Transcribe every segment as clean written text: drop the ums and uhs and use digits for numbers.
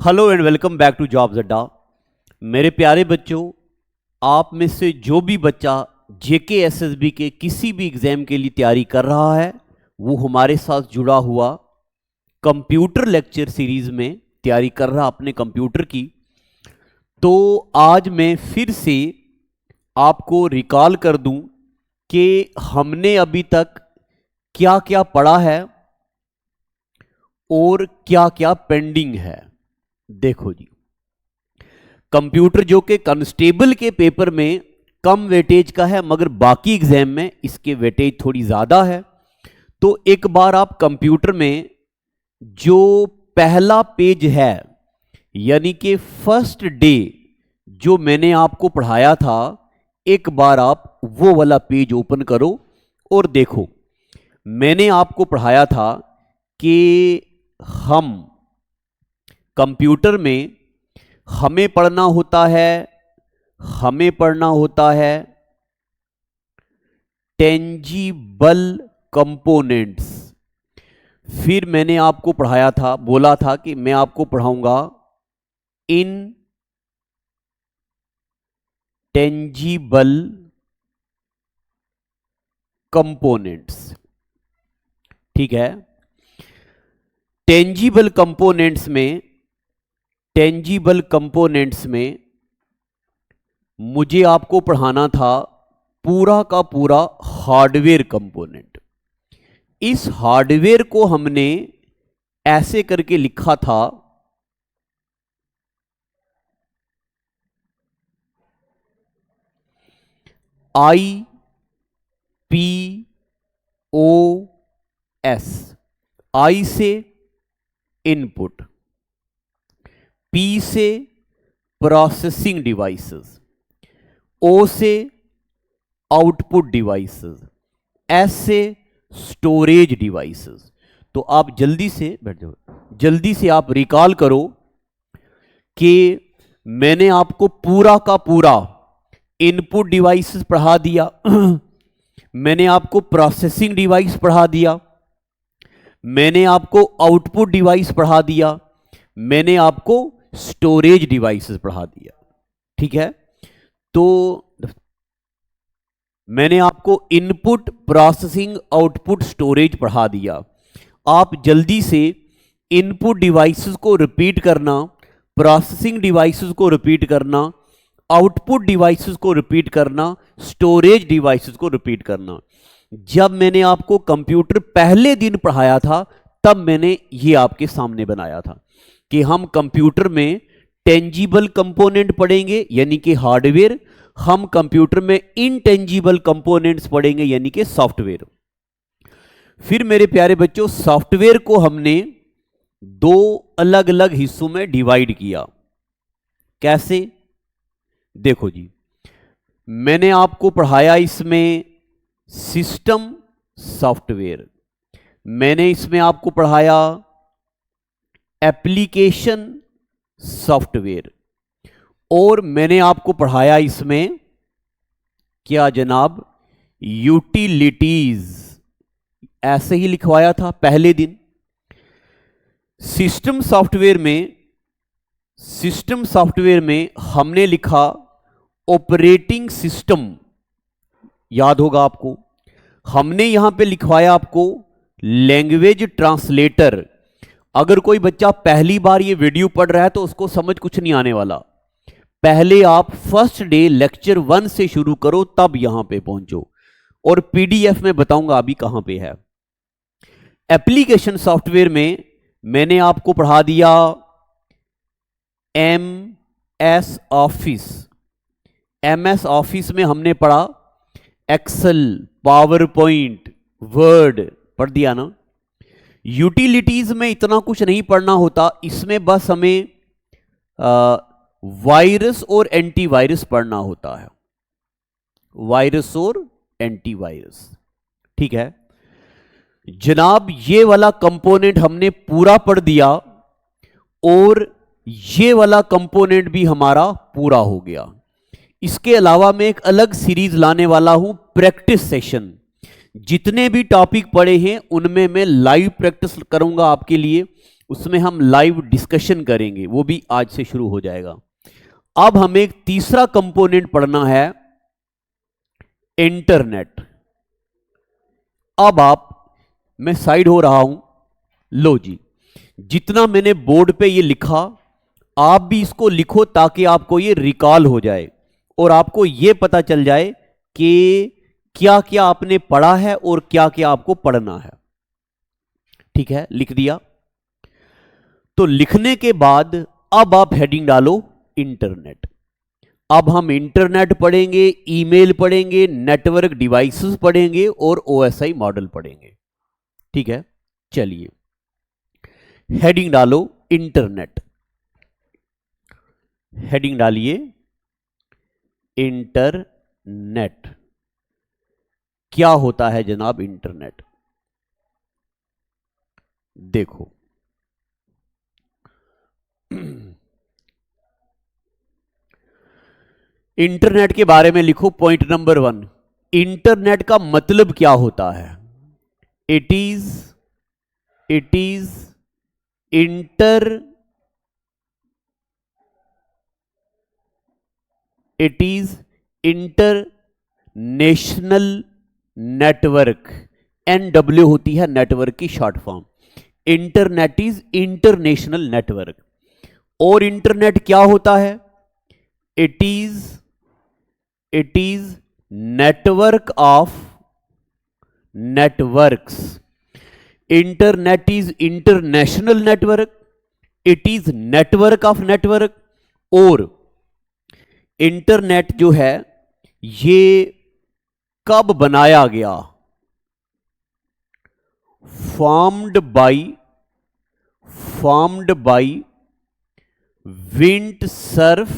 Hello and welcome back to Jobs Adda. मेरे प्यारे बच्चों, आप में से जो भी बच्चा जेके एसएसबी के किसी भी एग्जाम के लिए तैयारी कर रहा है वो हमारे साथ जुड़ा हुआ कंप्यूटर लेक्चर सीरीज में तैयारी कर रहा अपने कंप्यूटर की। तो आज मैं फिर से आपको रिकॉल कर दूं कि हमने अभी तक क्या क्या पढ़ा है और क्या क्या पेंडिंग है। देखो जी, कंप्यूटर जो कि कांस्टेबल के पेपर में कम वेटेज का है मगर बाकी एग्जाम में इसके वेटेज थोड़ी ज़्यादा है। तो एक बार आप कंप्यूटर में जो पहला पेज है यानी कि फर्स्ट डे जो मैंने आपको पढ़ाया था, एक बार आप वो वाला पेज ओपन करो और देखो। मैंने आपको पढ़ाया था कि हम कंप्यूटर में हमें पढ़ना होता है टेंजिबल कंपोनेंट्स। फिर मैंने आपको पढ़ाया था, बोला था कि मैं आपको पढ़ाऊंगा इन टेंजिबल कंपोनेंट्स। ठीक है, टेंजिबल कंपोनेंट्स में मुझे आपको पढ़ाना था पूरा का पूरा हार्डवेयर कंपोनेंट। इस हार्डवेयर को हमने ऐसे करके लिखा था IPOS। आई से इनपुट, पी से प्रोसेसिंग डिवाइसेस, ओ से आउटपुट डिवाइसेस, एस से स्टोरेज डिवाइसेस। तो आप जल्दी से बैठ जाओ, जल्दी से आप रिकॉल करो कि मैंने आपको पूरा का पूरा इनपुट डिवाइसेस पढ़ा दिया मैंने आपको प्रोसेसिंग डिवाइस पढ़ा दिया, मैंने आपको आउटपुट डिवाइस पढ़ा दिया, मैंने आपको स्टोरेज डिवाइसेस पढ़ा दिया। ठीक है, तो मैंने आपको इनपुट, प्रोसेसिंग, आउटपुट, स्टोरेज पढ़ा दिया। आप जल्दी से इनपुट डिवाइसेस को रिपीट करना, प्रोसेसिंग डिवाइसेस को रिपीट करना, आउटपुट डिवाइसेस को रिपीट करना, स्टोरेज डिवाइसेस को रिपीट करना। जब मैंने आपको कंप्यूटर पहले दिन पढ़ाया था तब मैंने ये आपके सामने बनाया था कि हम कंप्यूटर में टेंजिबल कंपोनेंट पढ़ेंगे यानी कि हार्डवेयर, हम कंप्यूटर में इनटेंजिबल कंपोनेंट्स पढ़ेंगे यानी कि सॉफ्टवेयर। फिर मेरे प्यारे बच्चों, सॉफ्टवेयर को हमने दो अलग अलग हिस्सों में डिवाइड किया। कैसे? देखो जी, मैंने आपको पढ़ाया इसमें सिस्टम सॉफ्टवेयर, मैंने इसमें आपको पढ़ाया एप्लीकेशन सॉफ्टवेयर, और मैंने आपको पढ़ाया इसमें क्या जनाब, यूटिलिटीज। ऐसे ही लिखवाया था पहले दिन। सिस्टम सॉफ्टवेयर में हमने लिखा ऑपरेटिंग सिस्टम, याद होगा आपको। हमने यहां पे लिखवाया आपको लैंग्वेज ट्रांसलेटर। अगर कोई बच्चा पहली बार ये वीडियो पढ़ रहा है तो उसको समझ कुछ नहीं आने वाला। पहले आप फर्स्ट डे लेक्चर 1 से शुरू करो तब यहां पे पहुंचो, और पीडीएफ में बताऊंगा अभी कहां पे है। एप्लीकेशन सॉफ्टवेयर में मैंने आपको पढ़ा दिया MS ऑफिस में हमने पढ़ा एक्सेल, पावर पॉइंट, वर्ड पढ़ दिया ना। यूटिलिटीज में इतना कुछ नहीं पढ़ना होता, इसमें बस हमें वायरस और एंटीवायरस पढ़ना होता है, वायरस और एंटीवायरस। ठीक है जनाब, ये वाला कंपोनेंट हमने पूरा पढ़ दिया और ये वाला कंपोनेंट भी हमारा पूरा हो गया। इसके अलावा मैं एक अलग सीरीज लाने वाला हूं, प्रैक्टिस सेशन। जितने भी टॉपिक पढ़े हैं उनमें मैं लाइव प्रैक्टिस करूंगा आपके लिए। उसमें हम लाइव डिस्कशन करेंगे, वो भी आज से शुरू हो जाएगा। अब हमें एक तीसरा कंपोनेंट पढ़ना है, इंटरनेट। अब मैं साइड हो रहा हूं, लो जी, जितना मैंने बोर्ड पे ये लिखा आप भी इसको लिखो ताकि आपको ये रिकॉल हो जाए और आपको ये पता चल जाए कि क्या क्या आपने पढ़ा है और क्या क्या आपको पढ़ना है। ठीक है, लिख दिया। तो लिखने के बाद अब आप हेडिंग डालो इंटरनेट। अब हम इंटरनेट पढ़ेंगे, ईमेल पढ़ेंगे, नेटवर्क डिवाइसेस पढ़ेंगे और ओएसआई मॉडल पढ़ेंगे। ठीक है, चलिए हेडिंग डालो इंटरनेट। हेडिंग डालिए इंटरनेट। क्या होता है जनाब इंटरनेट? देखो इंटरनेट के बारे में लिखो। पॉइंट नंबर 1, इंटरनेट का मतलब क्या होता है? It is international network. NW होती है नेटवर्क की short form. Internet is international network. और इंटरनेट क्या होता है? It is network of networks. Internet is international network, it is network of network. और इंटरनेट जो है ये कब बनाया गया? Formed by Vint Cerf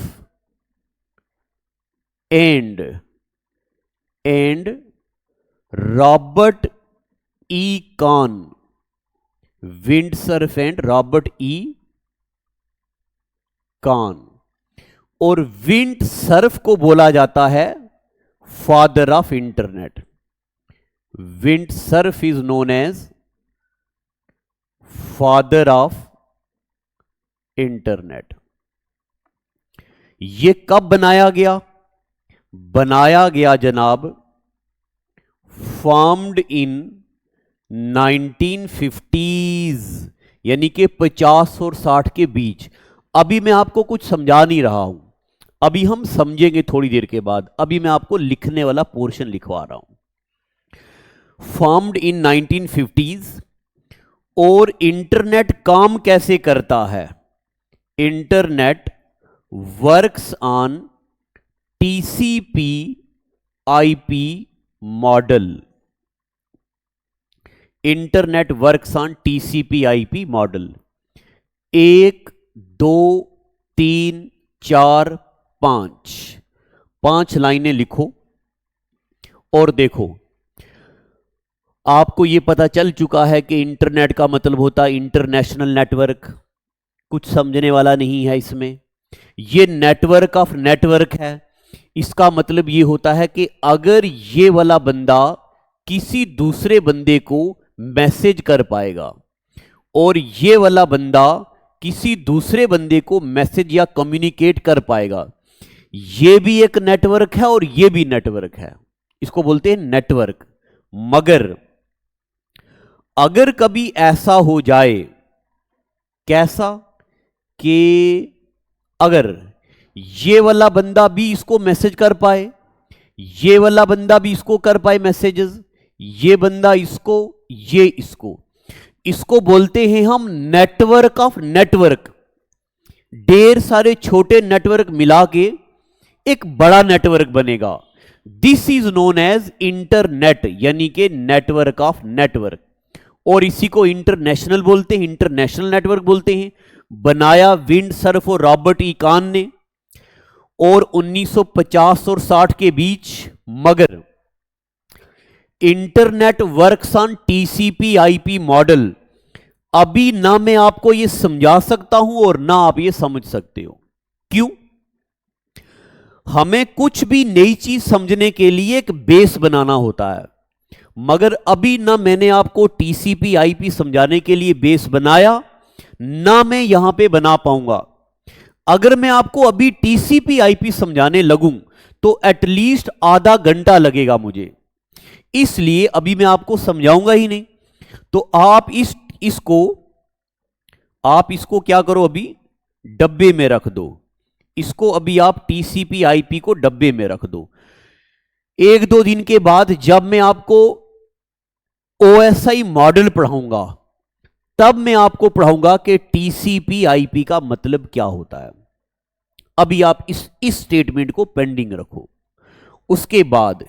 and Robert E Kahn. Vint Cerf and Robert E Kahn. और विंडसर्फ को बोला जाता है father of internet. Vint Cerf is known as father of internet. ये कब बनाया गया? बनाया गया जनाब फॉर्म्ड इन 1950s, यानी कि 50 और 60 के बीच। अभी मैं आपको कुछ समझा नहीं रहा हूं, अभी हम समझेंगे थोड़ी देर के बाद। अभी मैं आपको लिखने वाला पोर्शन लिखवा रहा हूं। Formed in 1950s। और इंटरनेट काम कैसे करता है? Internet works on TCP/IP model. Internet works on TCP/IP model. 1 2 3 4 5 लाइनें लिखो और देखो आपको यह पता चल चुका है कि इंटरनेट का मतलब होता है इंटरनेशनल नेटवर्क। कुछ समझने वाला नहीं है इसमें। यह नेटवर्क ऑफ नेटवर्क है। इसका मतलब यह होता है कि अगर ये वाला बंदा किसी दूसरे बंदे को मैसेज कर पाएगा और ये वाला बंदा किसी दूसरे बंदे को मैसेज या कम्युनिकेट कर पाएगा, यह भी एक नेटवर्क है और यह भी नेटवर्क है। इसको बोलते हैं नेटवर्क। मगर अगर कभी ऐसा हो जाए, कैसा कि अगर ये वाला बंदा भी इसको मैसेज कर पाए, ये वाला बंदा भी इसको कर पाए मैसेजेस, ये बंदा इसको, ये इसको बोलते हैं हम नेटवर्क ऑफ नेटवर्क। ढेर सारे छोटे नेटवर्क मिला के एक बड़ा नेटवर्क बनेगा। This is known as internet, यानी कि नेटवर्क ऑफ नेटवर्क। और इसी को इंटरनेशनल बोलते हैं, इंटरनेशनल नेटवर्क बोलते हैं। बनाया विंडसर्फ और रॉबर्ट ई कॉन ने और 1950 और 60 के बीच। मगर internet works on TCP/IP model. अभी ना मैं आपको यह समझा सकता हूं और ना आप ये समझ सकते हो। क्यों? हमें कुछ भी नई चीज समझने के लिए एक बेस बनाना होता है। मगर अभी ना मैंने आपको TCP/IP समझाने के लिए बेस बनाया ना मैं यहां पे बना पाऊंगा। अगर मैं आपको अभी टीसीपी आईपी समझाने लगूं तो एटलीस्ट आधा घंटा लगेगा मुझे, इसलिए अभी मैं आपको समझाऊंगा ही नहीं। तो आप इसको क्या करो, अभी डब्बे में रख दो। इसको अभी आप टीसीपी आईपी को डब्बे में रख दो। एक दो दिन के बाद जब मैं आपको ओएसआई मॉडल पढ़ाऊंगा, तब मैं आपको पढ़ाऊंगा कि टीसीपी आईपी का मतलब क्या होता है। अभी आप इस स्टेटमेंट को पेंडिंग रखो। उसके बाद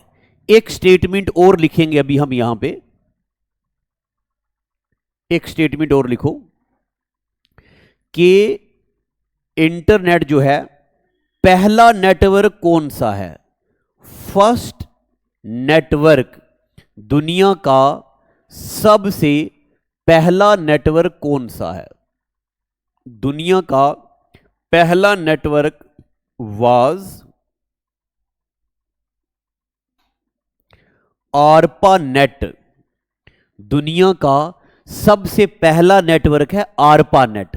एक स्टेटमेंट और लिखेंगे। अभी हम यहां पे एक स्टेटमेंट और लिखो कि इंटरनेट जो है, पहला नेटवर्क कौन सा है। फर्स्ट नेटवर्क, दुनिया का सबसे पहला नेटवर्क कौन सा है। दुनिया का पहला नेटवर्क वाज आरपानेट। दुनिया का सबसे पहला नेटवर्क है आरपानेट।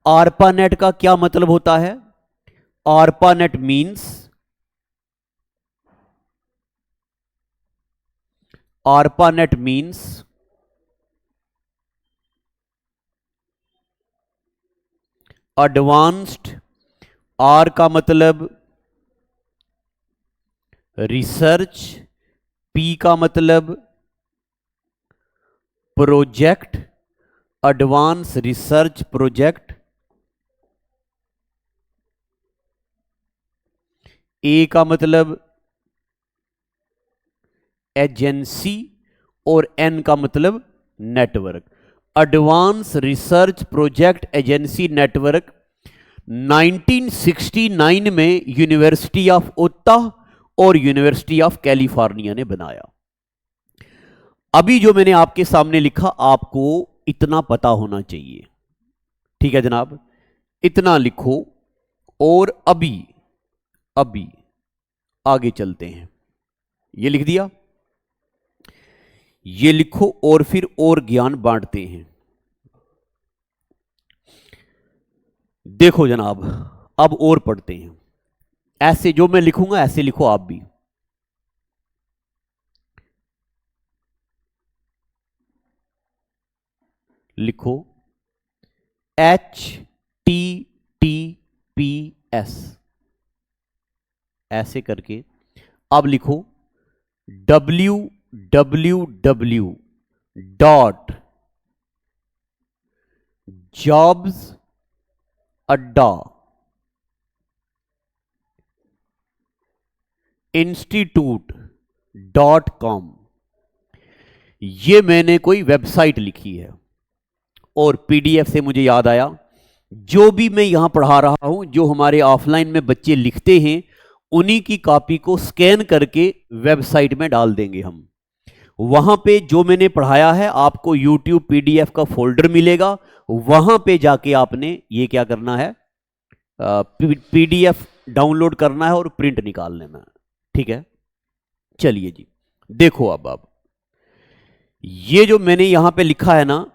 आरपानेट का क्या मतलब होता है। ARPANET means advanced. आर का मतलब रिसर्च, पी का मतलब प्रोजेक्ट, एडवांस रिसर्च प्रोजेक्ट। ए का मतलब एजेंसी और एन का मतलब network. Advance research project agency network 1969 में यूनिवर्सिटी ऑफ उत्ताह और यूनिवर्सिटी ऑफ कैलिफोर्निया ने बनाया। अभी जो मैंने आपके सामने लिखा, आपको इतना पता होना चाहिए। ठीक है जनाब, इतना लिखो और अभी आगे चलते हैं। ये लिख दिया, ये लिखो और फिर और ज्ञान बांटते हैं। देखो जनाब, अब और पढ़ते हैं। ऐसे जो मैं लिखूंगा ऐसे लिखो आप भी। लिखो HTTPS ऐसे करके। अब लिखो www डॉट जॉब्स अड्डा institute.com। ये मैंने कोई वेबसाइट लिखी है और पीडीएफ से मुझे याद आया, जो भी मैं यहां पढ़ा रहा हूं, जो हमारे ऑफलाइन में बच्चे लिखते हैं, उन्हीं की कॉपी को स्कैन करके वेबसाइट में डाल देंगे हम। वहां पे जो मैंने पढ़ाया है आपको यूट्यूब पीडीएफ का फोल्डर मिलेगा, वहां पे जाके आपने ये क्या करना है, पीडीएफ डाउनलोड करना है और प्रिंट निकाल लेना है। ठीक है, चलिए जी देखो। अब ये जो मैंने यहां पे लिखा है ना,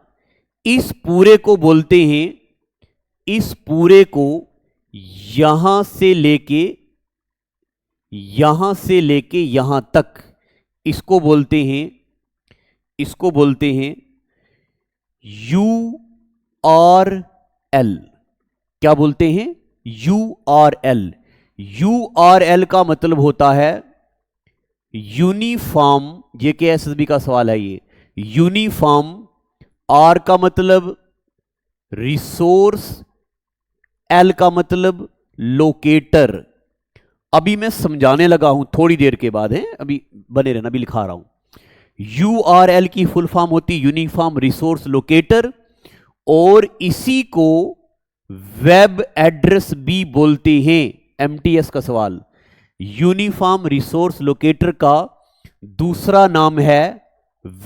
इस पूरे को बोलते हैं, इस पूरे को यहां से लेके यहां तक, इसको बोलते हैं URL। क्या बोलते हैं, URL। URL का मतलब होता है यूनिफॉर्म। JKSSB का सवाल है ये। यूनिफॉर्म, R का मतलब रिसोर्स, L का मतलब लोकेटर। अभी मैं समझाने लगा हूं, थोड़ी देर के बाद है, अभी बने रहना, अभी लिखा रहा हूं। URL की फुल फॉर्म होती यूनिफॉर्म रिसोर्स लोकेटर, और इसी को वेब एड्रेस भी बोलते हैं। MTS का सवाल, यूनिफॉर्म रिसोर्स लोकेटर का दूसरा नाम है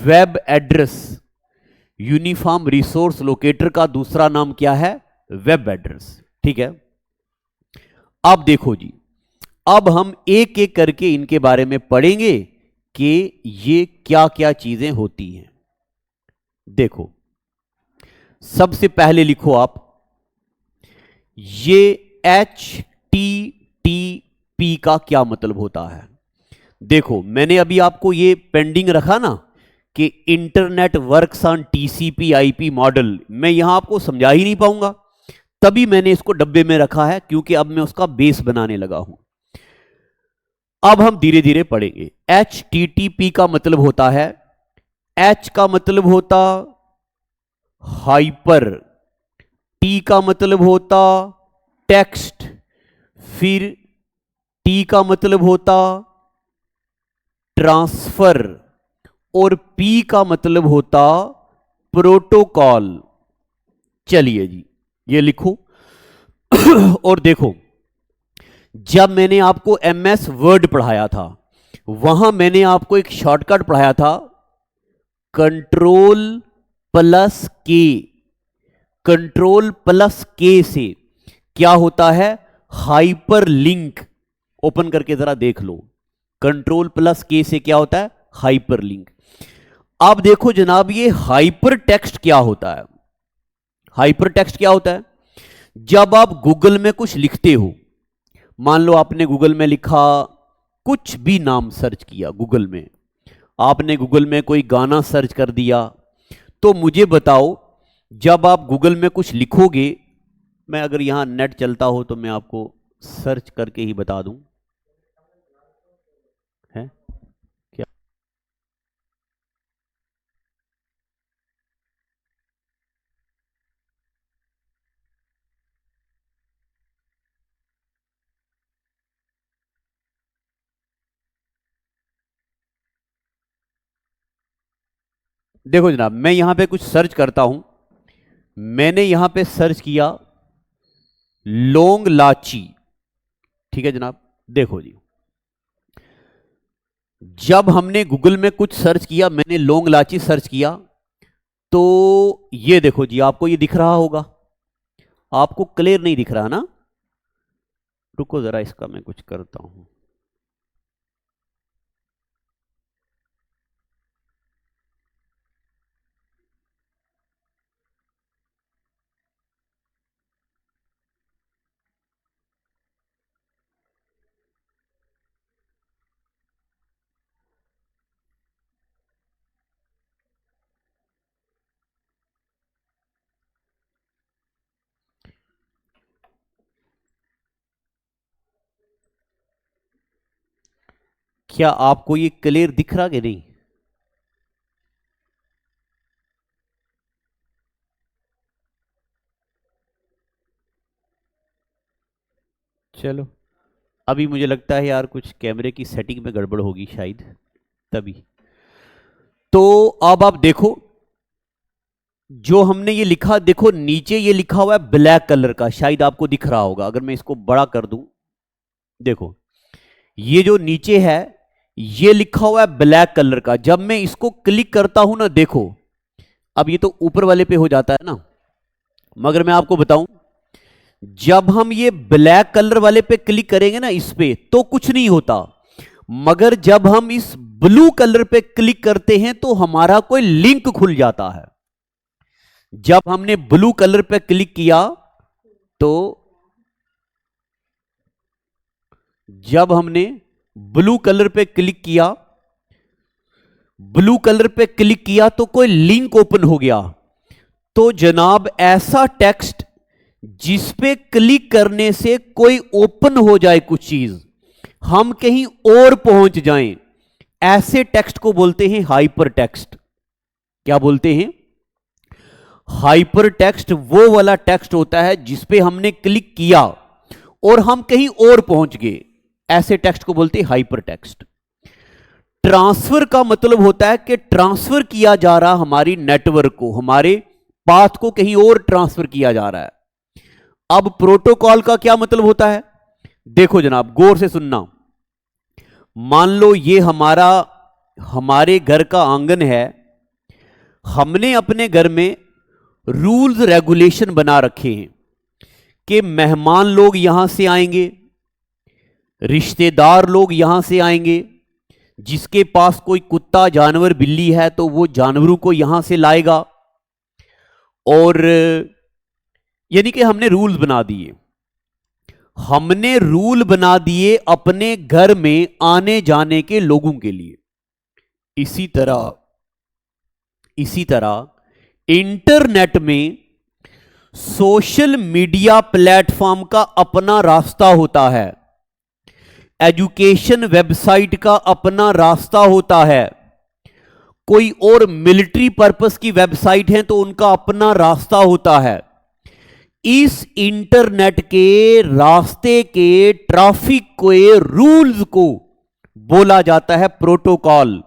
web address. Uniform resource locator का दूसरा नाम क्या है, वेब एड्रेस। ठीक है, अब देखो जी, अब हम एक एक करके इनके बारे में पढ़ेंगे कि ये क्या क्या चीजें होती हैं। देखो, सबसे पहले लिखो आप, ये HTTP का क्या मतलब होता है। देखो मैंने अभी आपको ये पेंडिंग रखा ना कि internet works on TCP IP model, मैं यहां आपको समझा ही नहीं पाऊंगा, तभी मैंने इसको डब्बे में रखा है, क्योंकि अब मैं उसका बेस बनाने लगा हूं। अब हम धीरे धीरे पढ़ेंगे। HTTP का मतलब होता है, H का मतलब होता हाइपर, T का मतलब होता टेक्स्ट, फिर T का मतलब होता ट्रांसफर, और P का मतलब होता प्रोटोकॉल। चलिए जी ये लिखो और देखो, जब मैंने आपको MS वर्ड पढ़ाया था, वहां मैंने आपको एक शॉर्टकट पढ़ाया था, कंट्रोल+K। कंट्रोल+K से क्या होता है, हाइपरलिंक। ओपन करके जरा देख लो, कंट्रोल+K से क्या होता है, हाइपरलिंक। अब देखो जनाब, ये हाइपर टेक्स्ट क्या होता है। हाइपर टेक्स्ट क्या होता है, जब आप गूगल में कुछ लिखते हो, मान लो आपने गूगल में लिखा, कुछ भी नाम सर्च किया गूगल में, आपने गूगल में कोई गाना सर्च कर दिया, तो मुझे बताओ, जब आप गूगल में कुछ लिखोगे, मैं अगर यहां नेट चलता हो तो मैं आपको सर्च करके ही बता दूं, है क्या। देखो जनाब, मैं यहां पे कुछ सर्च करता हूं, मैंने यहां पे सर्च किया लौंग लाची, ठीक है जनाब। देखो जी, जब हमने गूगल में कुछ सर्च किया, मैंने लौंग लाची सर्च किया, तो ये देखो जी, आपको ये दिख रहा होगा, आपको क्लियर नहीं दिख रहा ना, रुको जरा, इसका मैं कुछ करता हूं। क्या आपको ये क्लियर दिख रहा कि नहीं। चलो, अभी मुझे लगता है यार कुछ कैमरे की सेटिंग में गड़बड़ होगी शायद, तभी। तो अब आप देखो, जो हमने ये लिखा, देखो नीचे ये लिखा हुआ है ब्लैक कलर का, शायद आपको दिख रहा होगा, अगर मैं इसको बड़ा कर दूं, देखो ये जो नीचे है, ये लिखा हुआ है ब्लैक कलर का, जब मैं इसको क्लिक करता हूं ना, देखो अब ये तो ऊपर वाले पे हो जाता है ना, मगर मैं आपको बताऊं, जब हम ये ब्लैक कलर वाले पे क्लिक करेंगे ना, इस पे तो कुछ नहीं होता, मगर जब हम इस ब्लू कलर पे क्लिक करते हैं तो हमारा कोई लिंक खुल जाता है। जब हमने ब्लू कलर पे क्लिक किया, तो जब हमने ब्लू कलर पे क्लिक किया, ब्लू कलर पे क्लिक किया तो कोई लिंक ओपन हो गया। तो जनाब, ऐसा टेक्स्ट जिस पे क्लिक करने से कोई ओपन हो जाए कुछ चीज, हम कहीं और पहुंच जाएं, ऐसे टेक्स्ट को बोलते हैं हाइपर टेक्स्ट। क्या बोलते हैं, हाइपर टेक्स्ट वो वाला टेक्स्ट होता है जिस पे हमने क्लिक किया और हम कहीं और पहुंच गए, ऐसे टेक्स्ट को बोलते हैं हाइपर टेक्स्ट। ट्रांसफर का मतलब होता है कि ट्रांसफर किया जा रहा हमारी नेटवर्क को, हमारे पाथ को कहीं और ट्रांसफर किया जा रहा है। अब प्रोटोकॉल का क्या मतलब होता है, देखो जनाब गौर से सुनना, मान लो ये हमारे घर का आंगन है, हमने अपने घर में रूल्स रेगुलेशन बना रखे हैं कि मेहमान लोग यहां से आएंगे, रिश्तेदार लोग यहां से आएंगे, जिसके पास कोई कुत्ता जानवर बिल्ली है तो वो जानवरों को यहां से लाएगा, और यानी कि हमने रूल बना दिए, हमने रूल बना दिए अपने घर में आने जाने के लोगों के लिए। इसी तरह इंटरनेट में सोशल मीडिया प्लेटफॉर्म का अपना रास्ता होता है, एजुकेशन वेबसाइट का अपना रास्ता होता है, कोई और मिलिट्री पर्पस की वेबसाइट है तो उनका अपना रास्ता होता है। इस इंटरनेट के रास्ते के ट्रैफिक के रूल्स को बोला जाता है प्रोटोकॉल।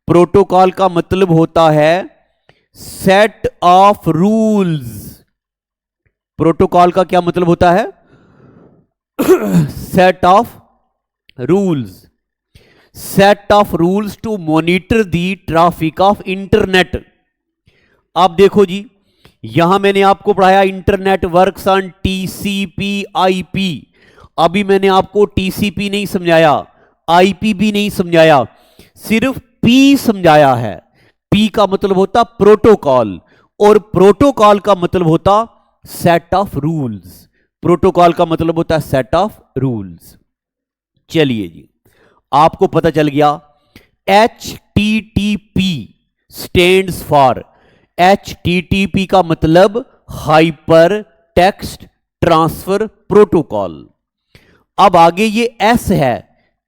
प्रोटोकॉल का मतलब होता है सेट ऑफ रूल्स। प्रोटोकॉल का क्या मतलब होता है? Set of rules. Set of rules to monitor the traffic of internet. आप देखो जी, यहां मैंने आपको पढ़ाया internet works on TCP IP. अभी मैंने आपको टीसीपी नहीं समझाया, आईपी भी नहीं समझाया, सिर्फ पी समझाया है। पी का मतलब होता प्रोटोकॉल और प्रोटोकॉल का मतलब होता सेट ऑफ रूल्स। प्रोटोकॉल का मतलब होता है सेट ऑफ रूल्स। चलिए जी, आपको पता चल गया HTTP स्टैंड्स फॉर, HTTP का मतलब हाइपर टेक्स्ट ट्रांसफर प्रोटोकॉल। अब आगे ये S है,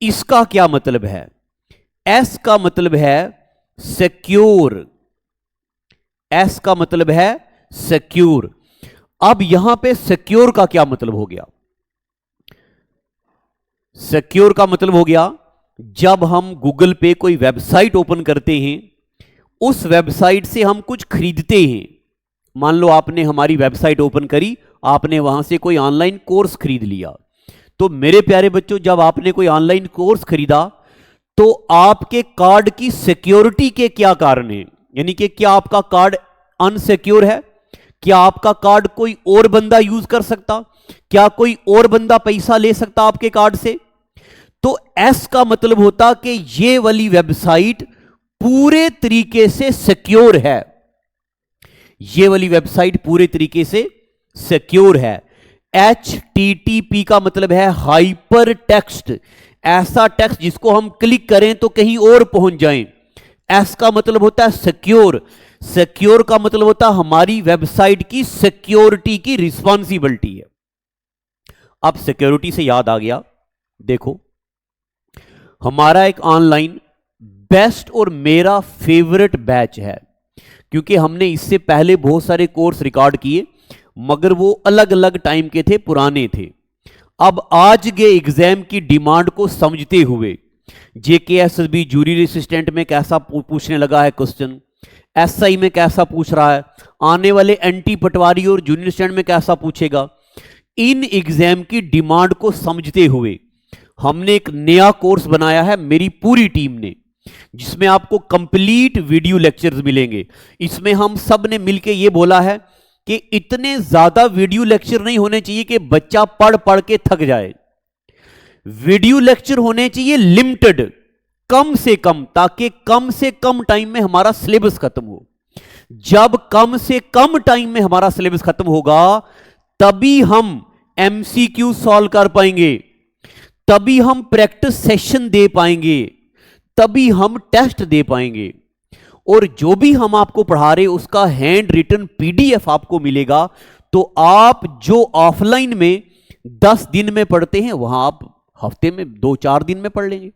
इसका क्या मतलब है? S का मतलब है सिक्योर। S का मतलब है सिक्योर। अब यहां पे सिक्योर का क्या मतलब हो गया? सिक्योर का मतलब हो गया जब हम गूगल पे कोई वेबसाइट ओपन करते हैं, उस वेबसाइट से हम कुछ खरीदते हैं। मान लो आपने हमारी वेबसाइट ओपन करी, आपने वहां से कोई ऑनलाइन कोर्स खरीद लिया। तो मेरे प्यारे बच्चों, जब आपने कोई ऑनलाइन कोर्स खरीदा तो आपके कार्ड की सिक्योरिटी के क्या कारण हैं? यानी कि क्या आपका कार्ड अनसिक्योर है? क्या आपका कार्ड कोई और बंदा यूज कर सकता? क्या कोई और बंदा पैसा ले सकता आपके कार्ड से? तो एस का मतलब होता कि ये वाली वेबसाइट पूरे तरीके से सिक्योर है। ये वाली वेबसाइट पूरे तरीके से सिक्योर है। HTTP का मतलब है हाइपर टेक्स्ट, ऐसा टेक्स्ट जिसको हम क्लिक करें तो कहीं और पहुंच जाएं। एस का मतलब होता है सिक्योर। सिक्योर का मतलब होता है हमारी वेबसाइट की सिक्योरिटी की रिस्पॉन्सिबिलिटी है। अब सिक्योरिटी से याद आ गया, देखो हमारा एक ऑनलाइन बेस्ट और मेरा फेवरेट बैच है, क्योंकि हमने इससे पहले बहुत सारे कोर्स रिकॉर्ड किए मगर वो अलग अलग टाइम के थे, पुराने थे। अब आज के एग्जाम की डिमांड को समझते हुए JKSSB जूरी असिस्टेंट में कैसा पूछने लगा है क्वेश्चन, SI में कैसा पूछ रहा है, आने वाले NT पटवारी और जूनियर असिस्टेंट में कैसा पूछेगा, इन एग्जाम की डिमांड को समझते हुए हमने एक नया कोर्स बनाया है मेरी पूरी टीम ने, जिसमें आपको कंप्लीट वीडियो लेक्चर्स मिलेंगे। इसमें हम सब ने मिलकर यह बोला है कि इतने ज्यादा वीडियो लेक्चर नहीं होने चाहिए कि बच्चा पढ़ पढ़ के थक जाए। वीडियो लेक्चर होने चाहिए लिमिटेड, कम से कम, ताकि कम से कम टाइम में हमारा सिलेबस खत्म हो। जब कम से कम टाइम में हमारा सिलेबस खत्म होगा तभी हम MCQ सॉल्व कर पाएंगे, तभी हम प्रैक्टिस सेशन दे पाएंगे, तभी हम टेस्ट दे पाएंगे। और जो भी हम आपको पढ़ा रहे उसका हैंड रिटन PDF आपको मिलेगा। तो आप जो ऑफलाइन में 10 दिन में पढ़ते हैं वहां आप हफ्ते में 2-4 दिन में पढ़ लेंगे।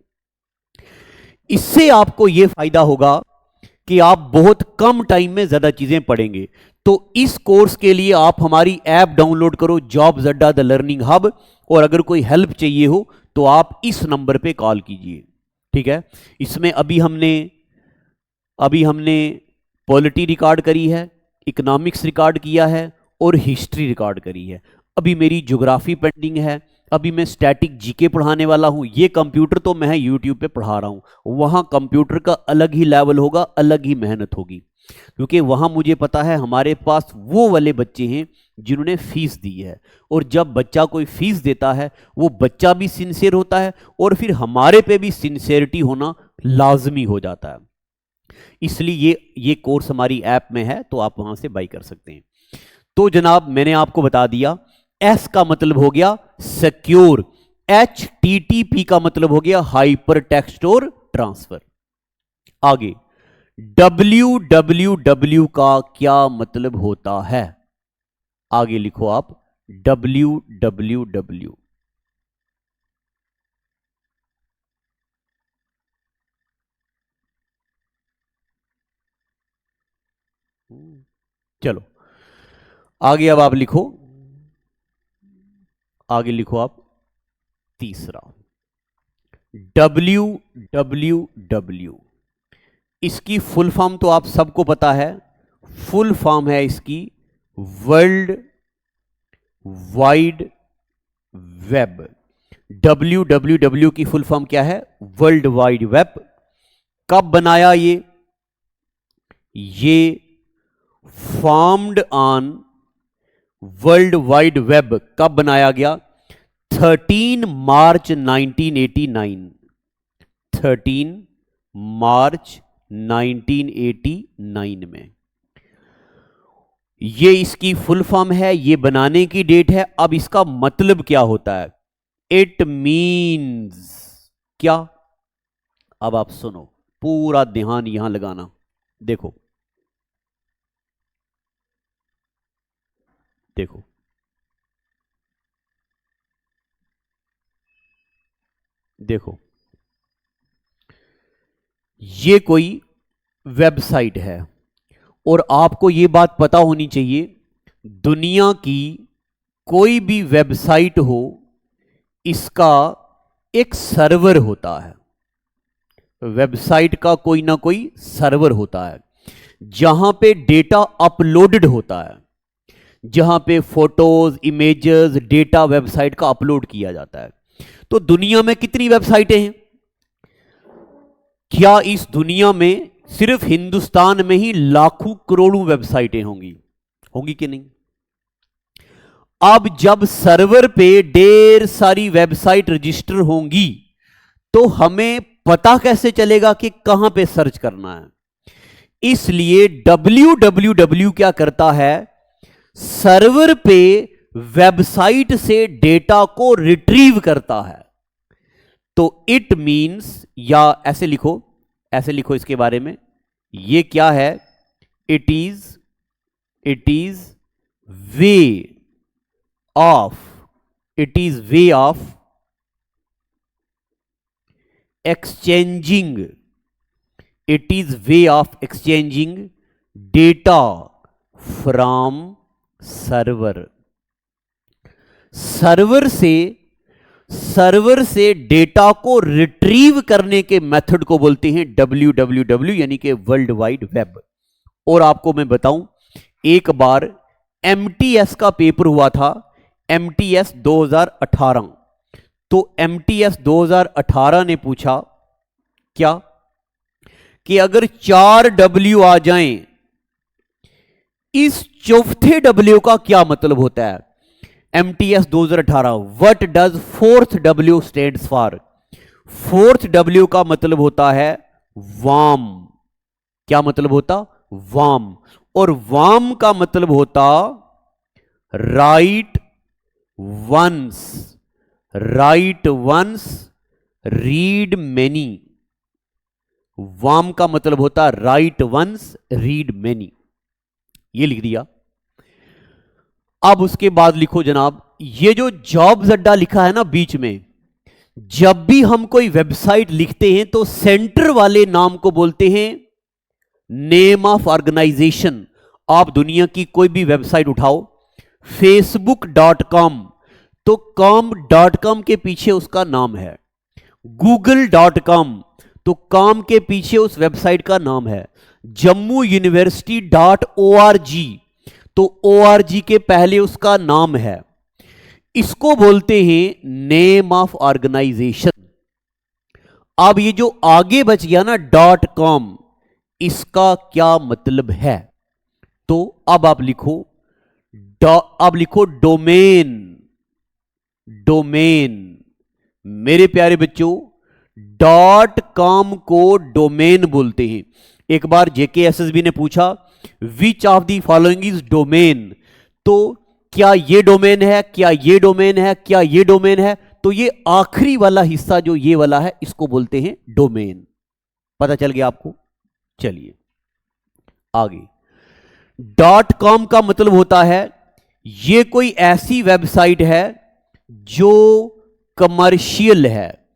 इससे आपको यह फायदा होगा कि आप बहुत कम टाइम में ज्यादा चीजें पढ़ेंगे। तो इस कोर्स के लिए आप हमारी ऐप डाउनलोड करो, जॉब्स अड्डा द लर्निंग हब, और अगर कोई हेल्प चाहिए हो तो आप इस नंबर पे कॉल कीजिए, ठीक है। इसमें अभी हमने पॉलिटी रिकॉर्ड करी है, इकोनॉमिक्स रिकॉर्ड किया है और हिस्ट्री रिकॉर्ड करी है। अभी मेरी ज्योग्राफी पेंडिंग है, अभी मैं स्टैटिक जीके पढ़ाने वाला हूं। ये कंप्यूटर तो मैं यूट्यूब पे पढ़ा रहा हूं, वहां कंप्यूटर का अलग ही लेवल होगा, अलग ही मेहनत होगी, क्योंकि वहां मुझे पता है हमारे पास वो वाले बच्चे हैं जिन्होंने फीस दी है। और जब बच्चा कोई फीस देता है वो बच्चा भी सिंसियर होता है और फिर हमारे पे भी सिंसियरिटी होना लाजमी हो जाता है। इसलिए ये कोर्स हमारी ऐप में है, तो आप वहां से बाई कर सकते हैं। तो जनाब मैंने आपको बता दिया, एस का मतलब हो गया सिक्योर, HTTP का मतलब हो गया हाइपर टेक्स्ट स्टोर ट्रांसफर। आगे www का क्या मतलब होता है? आगे लिखो आप www। चलो आगे अब आप लिखो, आगे लिखो आप तीसरा www। इसकी फुल फॉर्म तो आप सबको पता है, फुल फॉर्म है इसकी वर्ल्ड वाइड वेब। www की फुल फॉर्म क्या है? World wide web. कब बनाया ये formed on world wide web कब बनाया गया? 13 मार्च 1989। 13 मार्च 1989 में ये इसकी फुल फॉर्म है, ये बनाने की डेट है। अब इसका मतलब क्या होता है? इट मीन्स क्या? अब आप सुनो, पूरा ध्यान यहां लगाना। देखो देखो देखो, ये कोई वेबसाइट है और आपको ये बात पता होनी चाहिए, दुनिया की कोई भी वेबसाइट हो, इसका एक सर्वर होता है। वेबसाइट का कोई ना कोई सर्वर होता है जहां पे डेटा अपलोडेड होता है, जहां पे फोटोज, इमेजेस, डेटा वेबसाइट का अपलोड किया जाता है। तो दुनिया में कितनी वेबसाइटें हैं? क्या इस दुनिया में सिर्फ हिंदुस्तान में ही लाखों करोड़ों वेबसाइटें होंगी? होंगी कि नहीं? अब जब सर्वर पे ढेर सारी वेबसाइट रजिस्टर होंगी तो हमें पता कैसे चलेगा कि कहां पे सर्च करना है? इसलिए www क्या करता है? सर्वर पे वेबसाइट से डेटा को रिट्रीव करता है। तो इट मींस, या ऐसे लिखो इसके बारे में, ये क्या है? It is way of exchanging, it is way of exchanging data from server. Server से डेटा को रिट्रीव करने के मेथड को बोलते हैं www, यानी कि वर्ल्ड वाइड वेब। और आपको मैं बताऊं, एक बार MTS का पेपर हुआ था, MTS 2018। तो MTS 2018 ने पूछा क्या कि अगर 4 W आ जाएं, इस चौथे W का क्या मतलब होता है? MTS 2018, what does fourth W stands for? Fourth W का मतलब होता है वार्म। क्या मतलब होता? वार्म। और वार्म का मतलब होता write once read many. Worm का मतलब होता राइट वंस रीड मेनी। ये लिख दिया। अब उसके बाद लिखो जनाब, ये जो जॉब्स अड्डा लिखा है ना बीच में, जब भी हम कोई वेबसाइट लिखते हैं तो सेंटर वाले नाम को बोलते हैं नेम ऑफ ऑर्गेनाइजेशन। आप दुनिया की कोई भी वेबसाइट उठाओ, facebook.com, तो com.com के पीछे उसका नाम है। google.com, तो com के पीछे उस वेबसाइट का नाम है। जम्मू यूनिवर्सिटी.org, तो org के पहले उसका नाम है। इसको बोलते हैं नेम ऑफ ऑर्गेनाइजेशन। अब ये जो आगे बच गया ना .com, इसका क्या मतलब है? तो अब आप लिखो डोमेन। मेरे प्यारे बच्चों, .com को डोमेन बोलते हैं। एक बार JKSSB ने पूछा which of the following is domain, तो क्या ये डोमेन है, क्या ये डोमेन है, क्या ये डोमेन है, तो ये आखिरी वाला हिस्सा जो ये वाला है इसको बोलते हैं डोमेन। पता चल गया आपको? चलिए आगे। डॉट कॉम का मतलब होता है ये कोई ऐसी वेबसाइट है जो कमर्शियल है।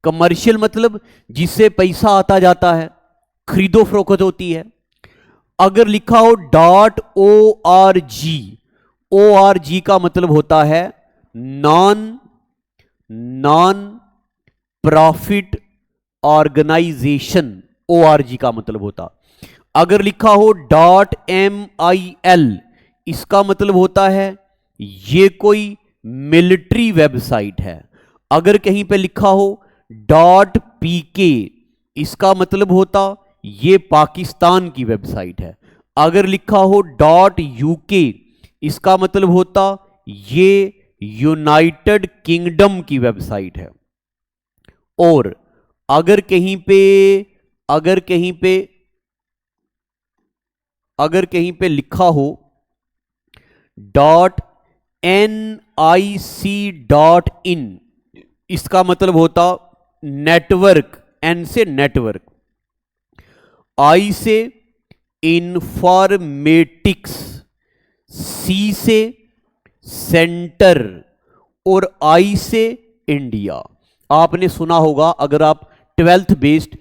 कमर्शियल मतलब जिससे पैसा आता जाता है, खरीदो फरोख्त होती है। अगर लिखा हो डॉट ORG, ORG का मतलब होता है नॉन प्रॉफिट ऑर्गेनाइजेशन, ORG का मतलब होता। अगर लिखा हो .MIL, इसका मतलब होता है ये कोई मिलिट्री वेबसाइट है। अगर कहीं पे लिखा हो .PK, इसका मतलब होता ये पाकिस्तान की वेबसाइट है। अगर लिखा हो .UK, इसका मतलब होता ये यूनाइटेड किंगडम की वेबसाइट है। और अगर कहीं पे लिखा हो .NIC.in, इसका मतलब होता नेटवर्क, N से नेटवर्क, I से इंफॉर्मेटिक्स, C से सेंटर और I से इंडिया। आपने सुना होगा, अगर आप 12th बेस्ड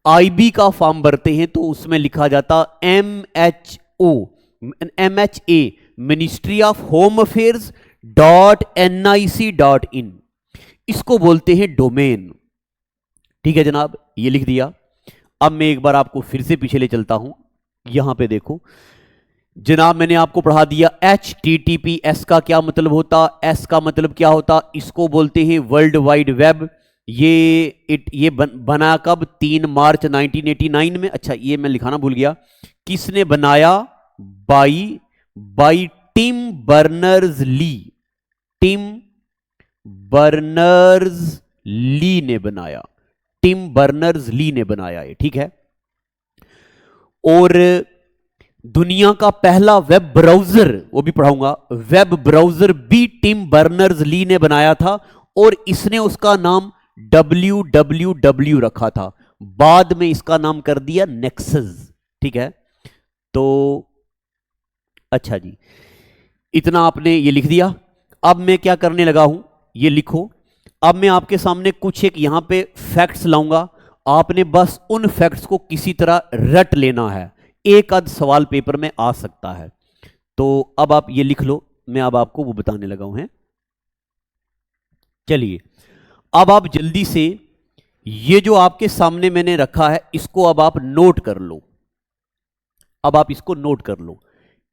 IB का फॉर्म भरते हैं तो उसमें लिखा जाता MHA, ministry of home affairs .NIC.in, इसको बोलते हैं डोमेन। ठीक है जनाब, ये लिख दिया। अब मैं एक बार आपको फिर से पीछे ले चलता हूं। यहां पे देखो जनाब, मैंने आपको पढ़ा दिया HTTPS का क्या मतलब होता, S का मतलब क्या होता, इसको बोलते हैं वर्ल्ड वाइड वेब। ये बना कब? 3 मार्च 1989 में। अच्छा, ये मैं लिखाना भूल गया, किसने बनाया? By Tim Berners Lee. Tim Berners Lee ने बनाया, टिम बर्नर्स ली ने बनाया ये, ठीक है। और दुनिया का पहला वेब ब्राउजर, वो भी पढ़ाऊंगा, वेब ब्राउजर भी टिम बर्नर्स ली ने बनाया था और इसने उसका नाम www रखा था। बाद में इसका नाम कर दिया नेक्सस, ठीक है। तो अच्छा जी, इतना आपने ये लिख दिया। अब मैं क्या करने लगा हूं, ये लिखो। अब मैं आपके सामने कुछ एक यहां पे फैक्ट्स लाऊंगा, आपने बस उन फैक्ट्स को किसी तरह रट लेना है। एक आध सवाल पेपर में आ सकता है। तो अब आप ये लिख लो, मैं अब आपको वो बताने लगा हूं। चलिए, अब आप जल्दी से ये जो आपके सामने मैंने रखा है इसको अब आप नोट कर लो। अब आप इसको नोट कर लो।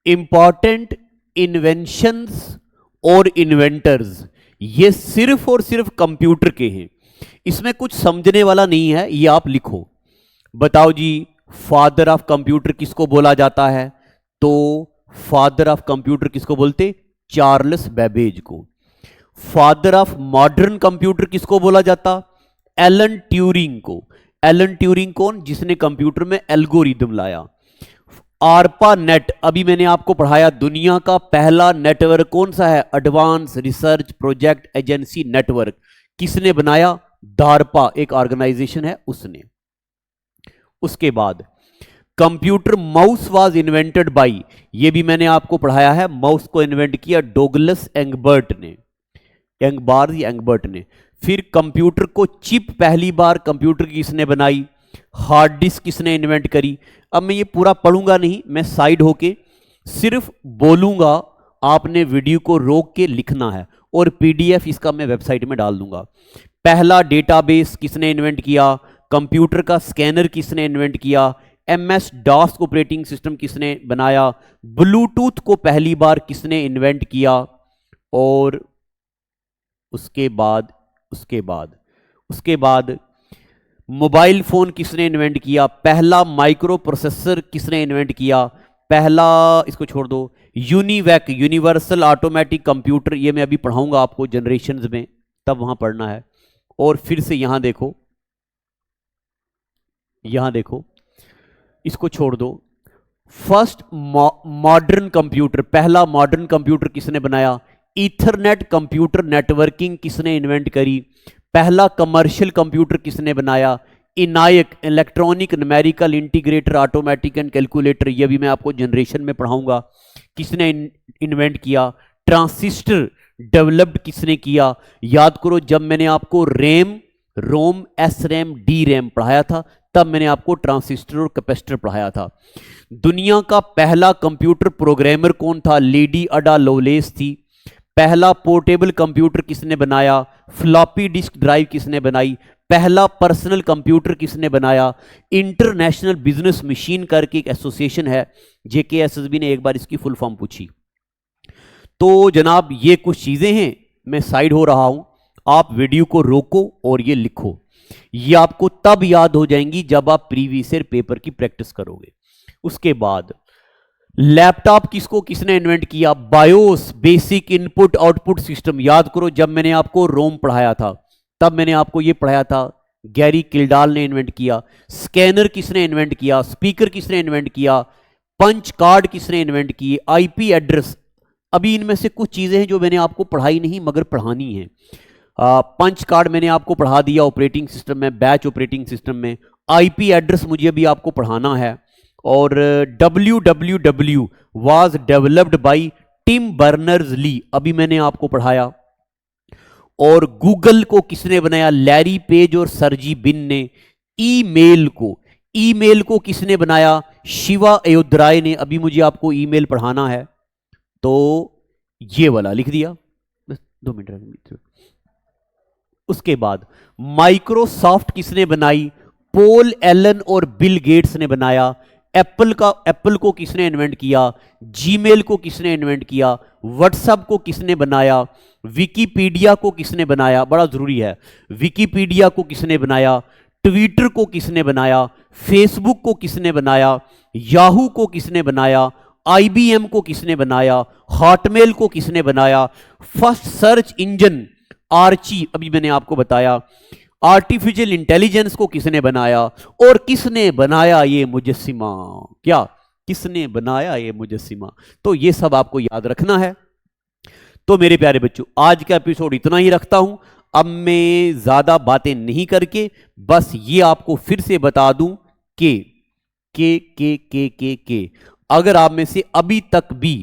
इंपॉर्टेंट इन्वेंशंस और इन्वेंटर्स, ये सिर्फ और सिर्फ कंप्यूटर के हैं, इसमें कुछ समझने वाला नहीं है, ये आप लिखो। बताओ जी, फादर ऑफ कंप्यूटर किसको बोला जाता है? तो फादर ऑफ कंप्यूटर किसको बोलते? चार्ल्स बेबेज को। फादर ऑफ मॉडर्न कंप्यूटर किसको बोला जाता? एलन ट्यूरिंग को। एलन ट्यूरिंग कौन? जिसने कंप्यूटर में एल्गोरिदम लाया। आरपा नेट, अभी मैंने आपको पढ़ाया, दुनिया का पहला नेटवर्क कौन सा है? Advance research project agency network. किसने बनाया? डारपा, एक ऑर्गेनाइजेशन है, उसने। उसके बाद computer mouse was invented by, ये भी मैंने आपको पढ़ाया है, माउस को इन्वेंट किया डोगलस एंगबर्ट ने, एंगबर्ट ने। फिर कंप्यूटर को चिप पहली बार कंप्यूटर की किसने बनाई? हार्ड डिस्क किसने इन्वेंट करी? अब मैं ये पूरा पढ़ूंगा नहीं, मैं साइड होके सिर्फ बोलूंगा, आपने वीडियो को रोक के लिखना है और PDF इसका मैं वेबसाइट में डाल दूंगा। पहला डेटाबेस किसने इन्वेंट किया? कंप्यूटर का स्कैनर किसने इन्वेंट किया? MS-DOS ऑपरेटिंग सिस्टम किसने बनाया? ब्लूटूथ को पहली बार किसने इन्वेंट किया? और उसके बाद मोबाइल फोन किसने इन्वेंट किया? पहला माइक्रो प्रोसेसर किसने इन्वेंट किया? पहला, इसको छोड़ दो, यूनिवैक, यूनिवर्सल ऑटोमेटिक कंप्यूटर, ये मैं अभी पढ़ाऊंगा आपको जनरेशंस में, तब वहां पढ़ना है। और फिर से यहां देखो, इसको छोड़ दो, फर्स्ट मॉडर्न कंप्यूटर, पहला मॉडर्न कंप्यूटर किसने बनाया? ईथरनेट कंप्यूटर नेटवर्किंग किसने इन्वेंट करी? पहला कमर्शियल कंप्यूटर किसने बनाया? ENIAC, electronic numerical integrator automatic and calculator, ये भी मैं आपको जनरेशन में पढ़ाऊंगा, किसने इन्वेंट किया? ट्रांसिस्टर डेवलप्ड किसने किया? याद करो जब मैंने आपको रैम, रोम, एस रैम, डी रैम पढ़ाया था तब मैंने आपको ट्रांसिस्टर और कैपेसिटर पढ़ाया था। दुनिया का पहला कंप्यूटर प्रोग्रामर कौन था? लेडी अडा लोवलेस थी। पहला पोर्टेबल कंप्यूटर किसने बनाया? फ्लॉपी डिस्क ड्राइव किसने बनाई? पहला पर्सनल कंप्यूटर किसने बनाया? इंटरनेशनल बिजनेस मशीन करके एक एसोसिएशन है, जेकेएसएसबी ने एक बार इसकी फुल फॉर्म पूछी। तो जनाब ये कुछ चीजें हैं, मैं साइड हो रहा हूं, आप वीडियो को रोको और ये लिखो। ये आपको तब याद हो जाएंगी जब आप प्रीवियस ईयर पेपर की प्रैक्टिस करोगे। उसके बाद लैपटॉप किसने इन्वेंट किया? BIOS, basic input output system. याद करो जब मैंने आपको रोम पढ़ाया था तब मैंने आपको यह पढ़ाया था, गैरी किल्डाल ने इन्वेंट किया। स्कैनर किसने इन्वेंट किया? स्पीकर किसने इन्वेंट किया? पंच कार्ड किसने इन्वेंट किए? IP address. अभी इनमें से कुछ चीजें हैं जो मैंने आपको पढ़ाई नहीं मगर पढ़ानी है। पंच कार्ड मैंने आपको पढ़ा दिया ऑपरेटिंग सिस्टम में, बैच ऑपरेटिंग सिस्टम में। आईपी एड्रेस मुझे भी आपको पढ़ाना है। और www was developed by Tim Berners Lee, अभी मैंने आपको पढ़ाया। और गूगल को किसने बनाया? लैरी पेज और सरजी बिन ने। ईमेल को किसने बनाया? शिवा अयोध्याय ने। अभी मुझे आपको ईमेल पढ़ाना है तो ये वाला लिख दिया, 2 मिनट। उसके बाद माइक्रोसॉफ्ट किसने बनाई? पॉल एलन और बिल गेट्स ने बनाया। एप्पल को किसने इन्वेंट किया? जीमेल को किसने इन्वेंट किया? व्हाट्सएप को किसने बनाया? विकिपीडिया को किसने बनाया? बड़ा जरूरी है, विकिपीडिया को किसने बनाया? ट्विटर को किसने बनाया? फेसबुक को किसने बनाया? याहू को किसने बनाया? आईबीएम को किसने बनाया? हॉटमेल को किसने बनाया? फर्स्ट सर्च इंजन आर्ची, अभी मैंने आपको बताया। आर्टिफिशियल इंटेलिजेंस को किसने बनाया? और किसने बनाया ये मुजस्सिमा? क्या किसने बनाया ये मुजस्सिमा? तो ये सब आपको याद रखना है। तो मेरे प्यारे बच्चों आज का एपिसोड इतना ही रखता हूं। अब मैं ज्यादा बातें नहीं करके बस ये आपको फिर से बता दूं कि अगर आप में से अभी तक भी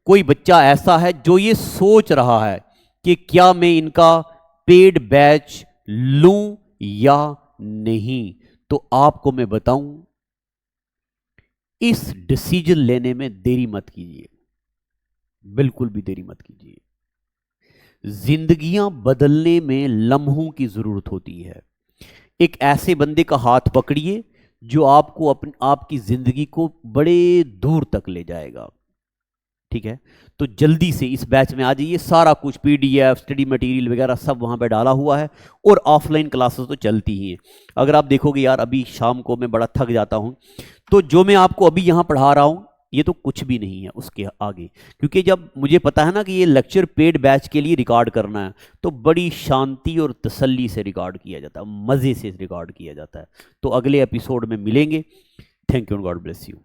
कोई बच्चा ऐसा है जो ये सोच रहा है कि क्या मैं इनका पेड बैच लूं या नहीं, तो आपको मैं बताऊं इस डिसीजन लेने में देरी मत कीजिए, बिल्कुल भी देरी मत कीजिए। जिंदगियां बदलने में लम्हों की जरूरत होती है। एक ऐसे बंदे का हाथ पकड़िए जो आपको आपकी जिंदगी को बड़े दूर तक ले जाएगा। ठीक है, तो जल्दी से इस बैच में आ जाइए। सारा कुछ पीडीएफ, स्टडी मटेरियल वगैरह सब वहां पे डाला हुआ है और ऑफलाइन क्लासेस तो चलती ही हैं। अगर आप देखोगे यार अभी शाम को मैं बड़ा थक जाता हूं, तो जो मैं आपको अभी यहां पढ़ा रहा हूं ये तो कुछ भी नहीं है उसके आगे, क्योंकि जब मुझे पता है ना कि ये लेक्चर पेड बैच के लिए रिकॉर्ड करना है तो बड़ी शांति और तसल्ली से रिकॉर्ड किया जाता है, मजे से रिकॉर्ड किया जाता है। तो अगले एपिसोड में मिलेंगे। Thank you, God bless you.